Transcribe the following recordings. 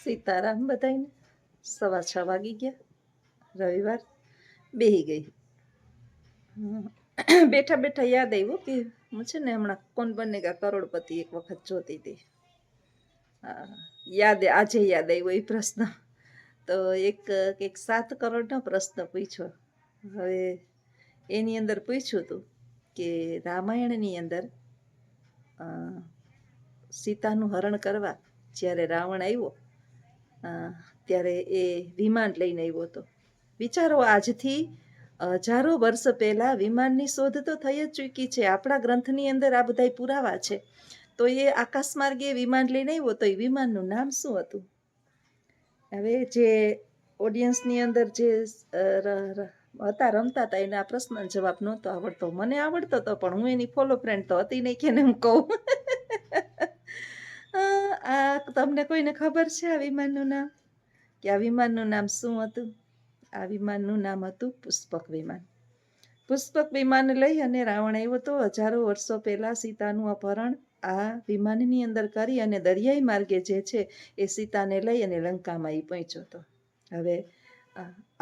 સીતારામ બધાને. 6:15 વાગી ગયા. રવિવાર બેહી ગઈ. બેઠા બેઠા યાદ આવ્યું કે હું છે ને હમણાં કોણ બનેગા કરોડપતિ એક વખત જોતી હતી. આજે યાદ આવ્યો એ પ્રશ્ન. તો એક 7 કરોડનો પ્રશ્ન પૂછ્યો. હવે એની અંદર પૂછ્યું હતું કે રામાયણની અંદર સીતાનું હરણ કરવા જ્યારે રાવણ આવ્યો ત્યારે એ વિમાન લઈને આવ્યો હતો. વિચારો, આજથી હજારો વર્ષ પહેલા વિમાનની શોધ તો થઈ જ ચૂકી છે. આપણા ગ્રંથની અંદર આ બધા પુરાવા છે. તો એ આકાશ માર્ગે વિમાન લઈને આવ્યો તો એ વિમાનનું નામ શું હતું? હવે જે ઓડિયન્સની અંદર જે હતા રમતા હતા એને આ પ્રશ્નનો જવાબ નહોતો આવડતો. મને આવડતો હતો પણ હું એની ફોલો ફ્રેન્ડ તો હતી નહીં કે હું કહું. આ તમને કોઈને ખબર છે આ વિમાનનું નામ? કે આ વિમાનનું નામ શું હતું? આ વિમાનનું નામ હતું પુષ્પક વિમાન. પુષ્પક વિમાન લઈ અને રાવણ આવ્યો તો હજારો વર્ષો પહેલા સીતાનું અપહરણ આ વિમાનની અંદર કરી અને દરિયાઈ માર્ગે જે છે એ સીતાને લઈ અને લંકામાં એ પહોંચ્યો હતો. હવે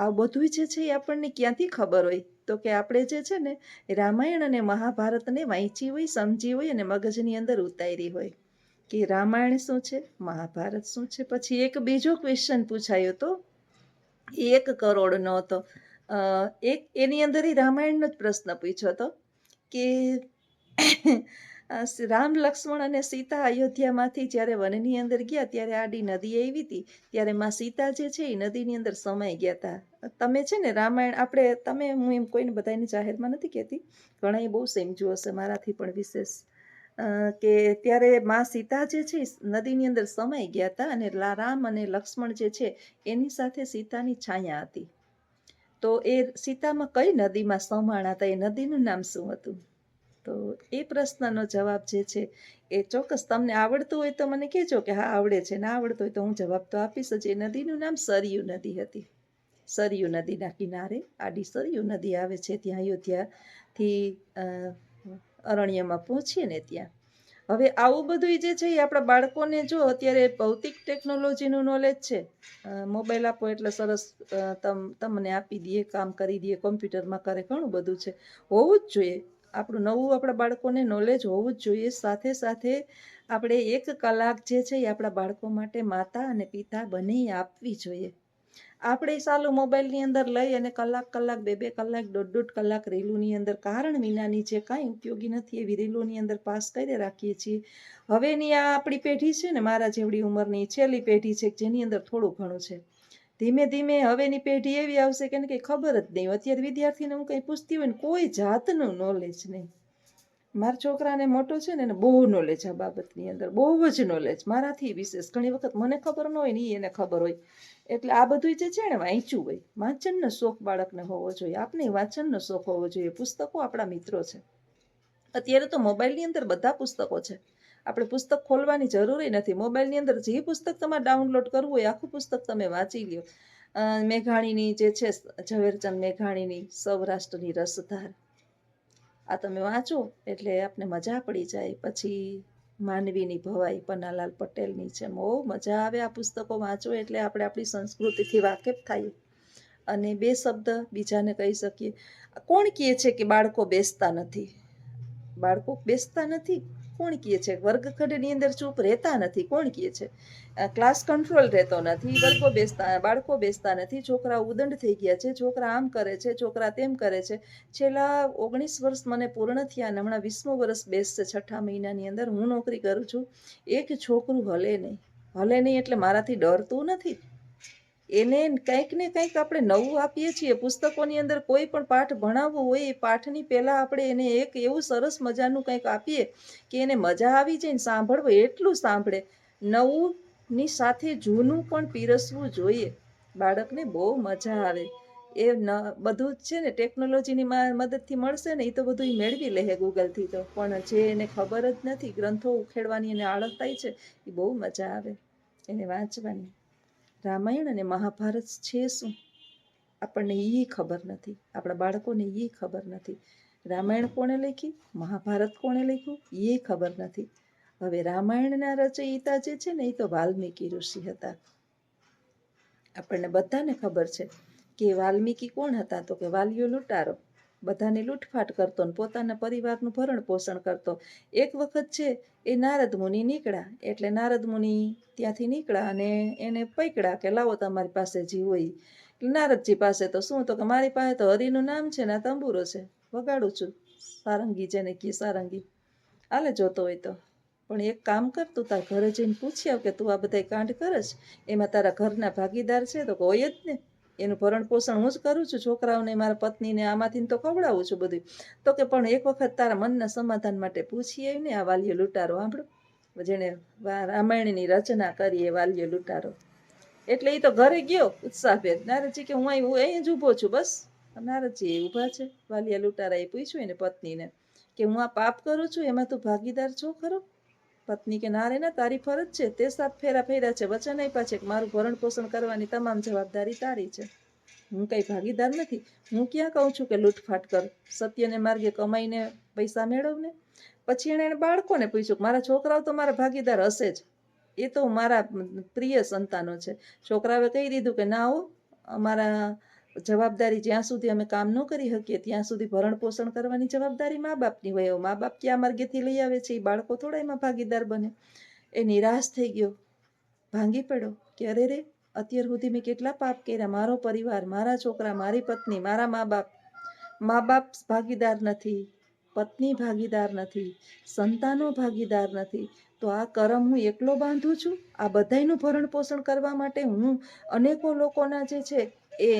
આ બધું જે છે એ આપણને ક્યાંથી ખબર હોય? તો કે આપણે જે છે ને રામાયણ અને મહાભારતને વાંચી હોય, સમજી હોય અને મગજની અંદર ઉતારી હોય કે રામાયણ શું છે, મહાભારત શું છે. પછી એક બીજો ક્વેશ્ચન પૂછાયો હતો, 1 કરોડનો હતો. એની અંદર રામાયણનો જ પ્રશ્ન પૂછ્યો હતો કે રામ, લક્ષ્મણ અને સીતા અયોધ્યામાંથી જ્યારે વનની અંદર ગયા ત્યારે આડી નદી આવી હતી. ત્યારે માં સીતા જે છે એ નદીની અંદર સમાઈ ગયા હતા. તમે છે ને રામાયણ હું એમ કોઈને બધાને જાહેરમાં નથી કહેતી, ઘણા એ બહુ સમજ્યું હશે મારાથી પણ વિશેષ, કે ત્યારે માં સીતા જે છે નદીની અંદર સમાઈ ગયા હતા અને રામ અને લક્ષ્મણ જે છે એની સાથે સીતાની છાયા હતી. તો એ સીતામાં કઈ નદીમાં સમાણા હતા? એ નદીનું નામ શું હતું? તો એ પ્રશ્નનો જવાબ જે છે એ ચોક્કસ તમને આવડતું હોય તો મને કહેજો કે હા આવડે છે. ના આવડતું હોય તો હું જવાબ તો આપીશ જ. એ નદીનું નામ સરયુ નદી હતી. સરયુ નદીના કિનારે આડી સરયુ નદી આવે છે ત્યાં અયોધ્યાથી અરણ્યમાં પહોંચીએ ને ત્યાં. હવે આવું બધું જે છે એ આપણા બાળકોને, જો અત્યારે ભૌતિક ટેકનોલોજીનું નોલેજ છે, મોબાઈલ આપો એટલે સરસ તમને આપી દઈએ, કામ કરી દઈએ, કોમ્પ્યુટરમાં કરે, ઘણું બધું છે, હોવું જ જોઈએ. આપણું નવું આપણા બાળકોને નોલેજ હોવું જ જોઈએ. સાથે સાથે આપણે 1 કલાક જે છે એ આપણા બાળકો માટે માતા અને પિતા બંને આપવી જોઈએ. આપણે સાલું મોબાઈલની અંદર લઈ અને કલાક 2 કલાક 1.5 કલાક રીલોની અંદર કારણ વિનાની જે કાંઈ ઉપયોગી નથી એવી રીલોની અંદર પાસ કરી રાખીએ છીએ. હવેની આ આપણી પેઢી છે ને, મારા જેવડી ઉંમરની છેલ્લી પેઢી છે જેની અંદર થોડું ઘણું છે. ધીમે ધીમે હવેની પેઢી એવી આવશે કે કંઈ ખબર જ નહીં. અત્યારે વિદ્યાર્થીને હું કંઈ પૂછતી હોય ને કોઈ જાતનું નોલેજ નહીં. મારા છોકરાને મોટો છે ને એને બહુ નોલેજ આ બાબતની અંદર, બહુ જ નોલેજ, મારાથી વિશેષ. ઘણી વખત મને ખબર ન હોય ને એને ખબર હોય. એટલે આ બધું જે છે ને વાંચ્યું હોય. વાંચનનો શોખ બાળકને હોવો જોઈએ. આપણે વાંચનનો શોખ હોવો જોઈએ. પુસ્તકો આપણા મિત્રો છે. અત્યારે તો મોબાઈલની અંદર બધા પુસ્તકો છે. આપણે પુસ્તક ખોલવાની જરૂરી નથી. મોબાઈલની અંદર જે પુસ્તક તમારે ડાઉનલોડ કરવું હોય આખું પુસ્તક તમે વાંચી લ્યો. મેઘાણીની જે છે, ઝવેરચંદ મેઘાણીની સૌરાષ્ટ્રની રસધાર, આ તમે વાંચો એટલે આપને મજા પડી જાય. પછી માનવીની ભવાઈ પન્નાલાલ પટેલની છે, બહુ મજા આવે આ પુસ્તકો વાંચો એટલે આપણે આપણી સંસ્કૃતિથી વાકેફ થાય. અને 2 શબ્દ બીજાને કહી શકીએ. કોણ કહે છે કે બાળકો બેસતા નથી? બાળકો બેસતા નથી કોણ કહે છે? વર્ગખંડની અંદર ચૂપ રહેતા નથી કોણ કહે છે? ક્લાસ કંટ્રોલ રહેતો નથી, બાળકો બેસતા નથી, છોકરા ઉદંડ થઈ ગયા છે, છોકરા આમ કરે છે, છોકરા તેમ કરે છે. છેલ્લા 19 વર્ષ મને પૂર્ણ થયા અને હમણાં 20મું વર્ષ બેસશે 6ઠા મહિનાની અંદર. હું નોકરી કરું છું. એક છોકરું હલે નહીં એટલે મારાથી ડરતું નથી. એને કંઈક ને કંઈક આપણે નવું આપીએ છીએ. પુસ્તકોની અંદર કોઈ પણ પાઠ ભણાવવો હોય એ પાઠની પહેલાં આપણે એને એક એવું સરસ મજાનું કંઈક આપીએ કે એને મજા આવી જાય ને સાંભળવું, એટલું સાંભળે. નવુંની સાથે જૂનું પણ પીરસવું જોઈએ. બાળકને બહુ મજા આવે. એ બધું છે ને ટેકનોલોજીની મદદથી મળશે ને એ તો બધું મેળવી લે ગૂગલથી. તો પણ જે એને ખબર જ નથી, ગ્રંથો ઉખેડવાની એને આળસ થાય છે, એ બહુ મજા આવે એને વાંચવાની. રામાયણ અને મહાભારત છે શું આપણને એ ખબર નથી. આપણા બાળકોને એ ખબર નથી. રામાયણ કોણે લખી, મહાભારત કોણે લખ્યું એ ખબર નથી. હવે રામાયણના રચયિતા જે છે ને એ તો વાલ્મીકી ઋષિ હતા. આપણને બધાને ખબર છે કે વાલ્મીકી કોણ હતા, તો કે વાલિયો લૂંટારો, બધાની લૂંટફાટ કરતો ને પોતાના પરિવારનું ભરણ પોષણ કરતો. એક વખત છે એ નારદ મુનિ નીકળ્યા, એટલે નારદ મુનિ ત્યાંથી નીકળ્યા અને એને પકડ્યા કે લાવો તમારી પાસે જે હોય. એટલે નારદજી પાસે તો શું, તો કે મારી પાસે તો હરિનું નામ છે ને આ તંબુરો છે, વગાડું છું, સારંગી જેને કી સારંગી, આલે જોતો હોય તો. પણ એક કામ કર, તું તાર ઘરે જઈને પૂછી આવ કે તું આ બધા કાંડ કરશ એમાં તારા ઘરના ભાગીદાર છે, તો હોય જ ને, એનું ભરણ પોષણ હું જ કરું છું, છોકરાઓને મારા પત્નીને આમાંથી તો ખવડાવું છું બધું. તો કે પણ એક વખત તારા મનના સમાધાન માટે પૂછી આવીને આ વાલિયો લૂંટારો સાંભળો, જેને રામાયણની રચના કરી એ વાલિયો લૂંટારો. એટલે એ તો ઘરે ગયો ઉત્સાહભેર. નારદજી કે હું અહીં જ ઊભો છું બસ. નારદજી એ ઊભા છે. વાલિયા લૂંટારા એ પૂછ્યું એને પત્નીને કે હું આ પાપ કરું છું એમાં તું ભાગીદાર છો ખરો? પત્ની કે ના રે ના, તારી ફરજ છે, તે 7 ફેરા ફેર્યા છે, વચન આપ્યા છે કે મારું ભરણ પોષણ કરવાની તમામ જવાબદારી તારી છે, હું કઈ ભાગીદાર નથી. હું ક્યાં કહું છું કે લૂંટફાટ કર, સત્યને માર્ગે કમાઈને પૈસા મેળવ ને. પછી એને બાળકોને પૂછ્યું, મારા છોકરાઓ તો મારા ભાગીદાર હશે જ, એ તો મારા પ્રિય સંતાનો છે. છોકરાઓએ કહી દીધું કે ના હો, અમારા જવાબદારી જ્યાં સુધી અમે કામ ન કરી શકીએ ત્યાં સુધી ભરણ પોષણ કરવાની જવાબદારી મા બાપની હોય. મા બાપ ક્યાં માર્ગેથી લઈ આવે છે, એ બાળકો થોડા એમાં ભાગીદાર બને. એ નિરાશ થઈ ગયો, ભાંગી પડ્યો કે અરે રે, અત્યાર સુધી મેં કેટલા પાપ કર્યા, મારો પરિવાર, મારા છોકરા, મારી પત્ની, મારા મા બાપ ભાગીદાર નથી, પત્ની ભાગીદાર નથી, સંતાનો ભાગીદાર નથી, તો આ કરમ હું એકલો બાંધું છું? આ બધાયનું ભરણ પોષણ કરવા માટે હું અનેકો લોકોના જે છે એ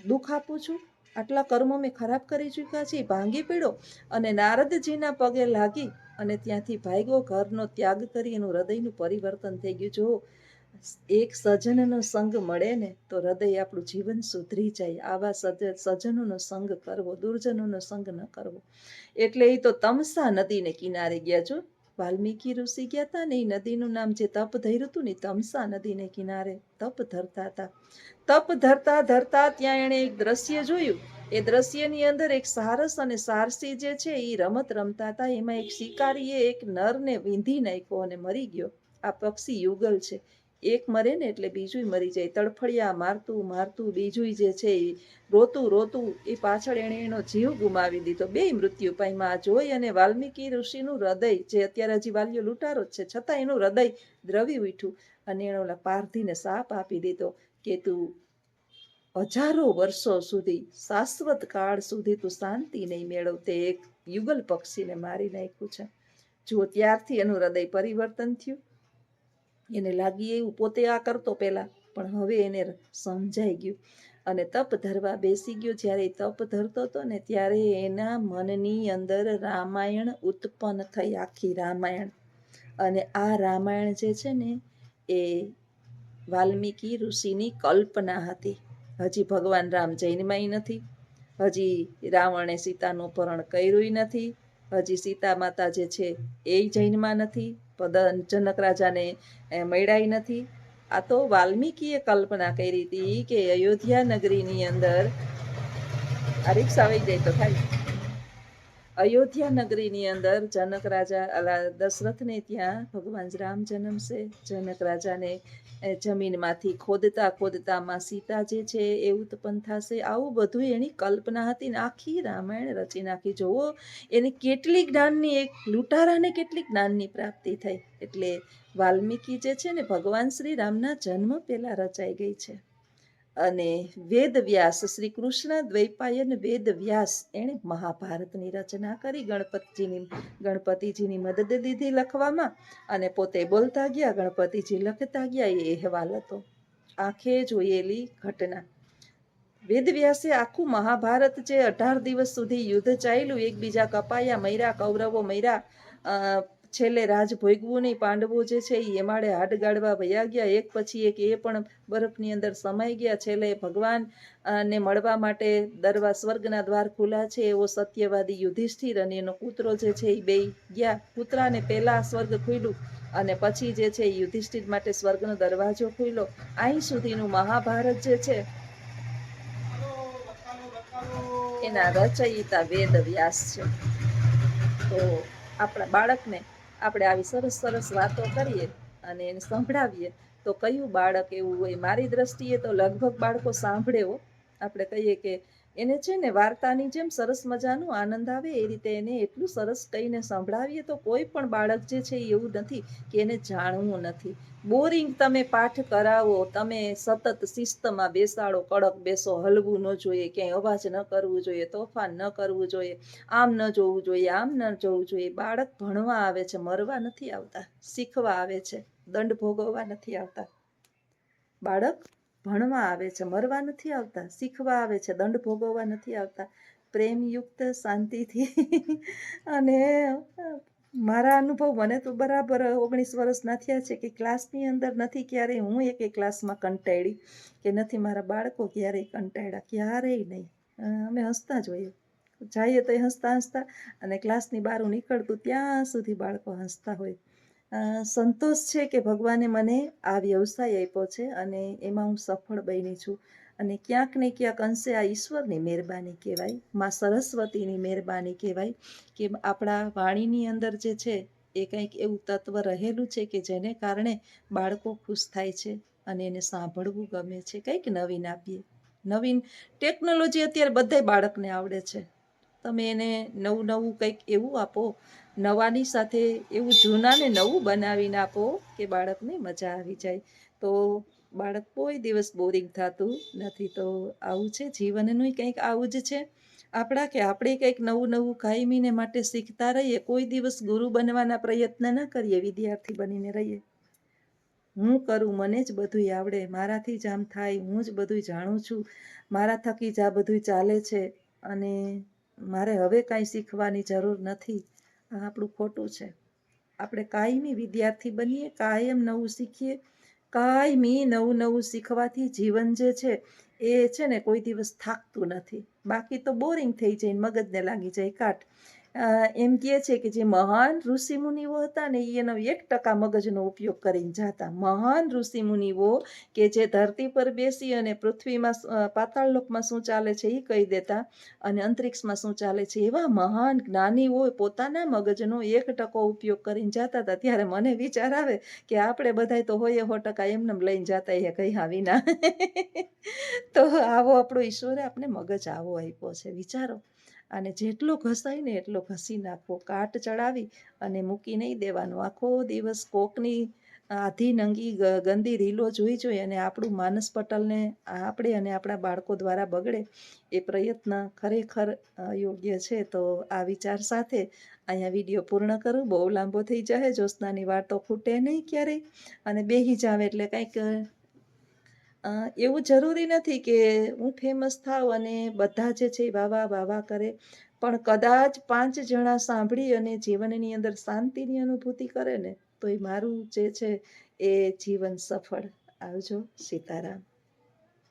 દુઃખ આપું છું? આટલા કર્મો મેં ખરાબ કરી ચૂક્યા છે. ભાંગી પડ્યો અને નારદજીના પગે લાગી અને ત્યાંથી ભાગ્યો, ઘરનો ત્યાગ કરી. એનું હૃદયનું પરિવર્તન થઈ ગયું. જો એક સજ્જનનો સંગ મળે ને તો હૃદય આપણું જીવન સુધરી જાય. આવા સજ્જનોનો સંગ કરવો, દુર્જનોનો સંગ ન કરવો. એટલે એ તો તમસા નદીને કિનારે ગયા. જો વાલ્મીકી ઋષિ ગયા હતા ને, એ નદીનું નામ જે તપ ધર્યું હતું ને, તમસા નદીને કિનારે તપ ધરતા હતા. તપ ધરતા ધરતા ત્યાં એણે એક દ્રશ્ય જોયું. એ દ્રશ્યની અંદર એક સારસ અને સારસી જે છે એ રમત રમતા હતા. એમાં એક શિકારીએ એક નરને વીંધી નાખ્યો અને મરી ગયો. આ પક્ષી યુગલ છે, એક મરે ને એટલે બીજું મરી જાય. તડફડિયા મારતું મારતું બીજું જે છે એ રોતું રોતું એ પાછળ એણે એનો જીવ ગુમાવી દીધો. બે મૃત્યુ પામ્યા. જોઈ અને વાલ્મીકી ઋષિનું હૃદય, જે અત્યારે હજી વાલિયો લૂંટારો જ છે છતાં એનું હૃદય દ્રવી ઉઠ્યું અને એણે ઓલા પારધીને શાપ આપી દીધો કે તું હજારો વર્ષો સુધી, શાશ્વત કાળ સુધી તું શાંતિ નહીં મેળવતે, એક યુગલ પક્ષીને મારી નાખ્યું છે. જો ત્યારથી એનું હૃદય પરિવર્તન થયું. એને લાગી એવું પોતે આ કરતો પહેલા, પણ હવે એને સમજાઈ ગયું અને તપ ધરવા બેસી ગયો. જ્યારે તપ ધરતો હતો ને ત્યારે એના મનની અંદર રામાયણ ઉત્પન્ન થઈ, આખી રામાયણ. અને આ રામાયણ જે છે ને એ વાલ્મીકી ઋષિની કલ્પના હતી. હજી ભગવાન રામ જન્માય નથી, હજી રાવણે સીતાનું અપહરણ કર્યું નથી, હજી સીતા માતા જે છે એ જન્મા નથી, જનક રાજાને મળ્યા નથી. આ તો વાલ્મીકીએ કલ્પના કરી હતી કે અયોધ્યા નગરીની અંદર, આ રિક્ષા વહી જાય તો થાય, અયોધ્યા નગરીની અંદર જનક રાજા દશરથને ત્યાં ભગવાન રામ જન્મશે. જનક રાજાને જમીનમાંથી ખોદતા ખોદતામાં સીતા જે છે એ ઉત્પન્ન થશે. આવું બધું એની કલ્પના હતી ને આખી રામાયણ રચી નાખી. જોવો એને કેટલી જ્ઞાનની, એક લૂંટારાને કેટલી જ્ઞાનની પ્રાપ્તિ થઈ. એટલે વાલ્મીકી જે છે ને ભગવાન શ્રી રામના જન્મ પહેલા રચાઈ ગઈ છે. અને વેદ વ્યાસ, શ્રી કૃષ્ણ દ્વૈપાયન વેદ વ્યાસ, એણે મહાભારતની રચના કરી. ગણપતિજીની મદદ લીધી લખવામાં અને પોતે બોલતા ગયા, ગણપતિજી લખતા ગયા. એ અહેવાલ હતો, આંખે જોયેલી ઘટના. વેદવ્યાસે આખું મહાભારત, જે 18 દિવસ સુધી યુદ્ધ ચાલ્યું, એકબીજા કપાયા, મર્યા, કૌરવો મર્યા, છેલ્લે રાજ ભોગવું નહીં. પાંડવો જે છે એ એમાડે હાડ ગાળવા વયા ગયા, એક પછી એક એ પણ બરફની અંદર સમાઈ ગયા. છેલ્લે ભગવાન ને મળવા માટે સ્વર્ગના દ્વાર ખુલ્લા છે એવો સત્યવાદી યુધિષ્ઠિર અને એનો કૂતરો જે છે એ બે ગયા. કૂતરાને પહેલા સ્વર્ગ ખુલ્યું અને પછી જે છે યુધિષ્ઠિર માટે સ્વર્ગનો દરવાજો ખુલ્યો. અહીં સુધીનું મહાભારત જે છે એના રચયિતા વેદ વ્યાસ છે. તો આપણા બાળકને આપણે આવી સરસ સરસ વાતો કરીએ અને એને સંભળાવીએ તો કયું બાળક એવું હોય? મારી દ્રષ્ટિએ તો લગભગ બાળકો સાંભળે હો. આપણે કહીએ કે એને છે ને વાર્તાની જેમ સરસ મજાનું આનંદ આવે એ રીતે એને એટલું સરસ કહીને સંભળાવીએ તો કોઈ પણ બાળક જે છે એવું નથી કે એને જાણવું નથી. બોરિંગ તમે પાઠ કરાવો, તમે સતત શિસ્તમાં બેસાડો, કડક બેસો, હલવું ન જોઈએ, ક્યાંય અવાજ ન કરવું જોઈએ, તોફાન ન કરવું જોઈએ, આમ ન જોવું જોઈએ, આમ ન જોવું જોઈએ. બાળક ભણવા આવે છે, મરવા નથી આવતા. શીખવા આવે છે, દંડ ભોગવવા નથી આવતા. બાળક ભણવા આવે છે, મરવા નથી આવતા. શીખવા આવે છે, દંડ ભોગવવા નથી આવતા. પ્રેમયુક્ત, શાંતિથી અને મારા અનુભવ, મને તો બરાબર 19 વર્ષના થયા છે કે ક્લાસની અંદર નથી ક્યારેય હું એક ક્લાસમાં કંટાળી કે નથી મારા બાળકો ક્યારેય કંટાળ્યા, ક્યારેય નહીં. અમે હસતા જ હોઈએ, જઈએ તો હસતા હસતા, અને ક્લાસની બહાર નીકળતું ત્યાં સુધી બાળકો હસતા હોય. સંતોષ છે કે ભગવાને મને આ વ્યવસાય આપ્યો છે અને એમાં હું સફળ બની છું. અને ક્યાંક ને ક્યાંક અંશે આ ઈશ્વરની મહેરબાની કહેવાય, માં સરસ્વતીની મહેરબાની કહેવાય કે આપણા વાણીની અંદર જે છે એ કંઈક એવું તત્વ રહેલું છે કે જેને કારણે બાળકો ખુશ થાય છે અને એને સાંભળવું ગમે છે. કંઈક નવીન આપીએ. નવીન ટેકનોલોજી અત્યારે બધાય બાળકને આવડે છે. તમે એને નવું નવું કંઈક એવું આપો, નવાની સાથે એવું જૂનાને નવું બનાવીને આપો કે બાળકને મજા આવી જાય, તો બાળક કોઈ દિવસ બોરિંગ થતું નથી. તો આવું છે જીવનનું કંઈક આવું જ છે. આપણે કંઈક નવું નવું કાયમીને માટે શીખતા રહીએ. કોઈ દિવસ ગુરુ બનવાના પ્રયત્ન ન કરીએ, વિદ્યાર્થી બનીને રહીએ. હું કરું, મને જ બધું આવડે, મારાથી જ આમ થાય, હું જ બધું જાણું છું, મારા થકી જ આ બધું ચાલે છે અને મારે હવે કાંઈ શીખવાની જરૂર નથી. આ આપણું ખોટું છે. આપણે કાયમી વિદ્યાર્થી બનીએ, કાયમ નવું શીખીએ. કાયમી નવું નવું શીખવાથી જીવન જે છે એ છે ને કોઈ દિવસ થાકતું નથી. બાકી તો બોરિંગ થઈ જાય, મગજને લાગી જાય કાટ. એમ કહે છે કે જે મહાન ઋષિમુનિઓ હતા ને એનો 1% મગજનો ઉપયોગ કરીને જાતા. મહાન ઋષિમુનિઓ કે જે ધરતી પર બેસી અને પૃથ્વીમાં, પાતાળ લોકમાં શું ચાલે છે એ કહી દેતા અને અંતરિક્ષમાં શું ચાલે છે, એવા મહાન જ્ઞાનીઓ પોતાના મગજનો 1% ઉપયોગ કરીને જતા હતા. ત્યારે મને વિચાર આવે કે આપણે બધાય તો હોઈએ 100% એમને લઈને જતા એ કહ્યા વિના. તો આવો આપણો ઈશ્વરે આપણે મગજ આવો આપ્યો છે, વિચારો. અને જેટલો ઘસાય ને એટલો ઘસી નાખવો, કાટ ચડાવી અને મૂકી નહીં દેવાનો. આખો દિવસ કોકની આધી નંગી ગંદી રીલો જોઈ અને આપણું માનસ પટલને આપણે અને આપણા બાળકો દ્વારા બગડે એ પ્રયત્ન ખરેખર યોગ્ય છે. તો આ વિચાર સાથે અહીંયા વિડીયો પૂર્ણ કરું. બહુ લાંબો થઈ જાય, જ્યોત્સનાની વાતો ખૂટે નહીં ક્યારેય. અને બેહી જાવ એટલે કંઈક એવું જરૂરી નથી કે હું ફેમસ થાવ અને બધા જે છે વાવા વાવા કરે, પણ કદાચ 5 જણા સાંભળી અને જીવનની અંદર શાંતિની અનુભૂતિ કરે ને તો એ મારું જે છે એ જીવન સફળ. આવજો. સીતારામ.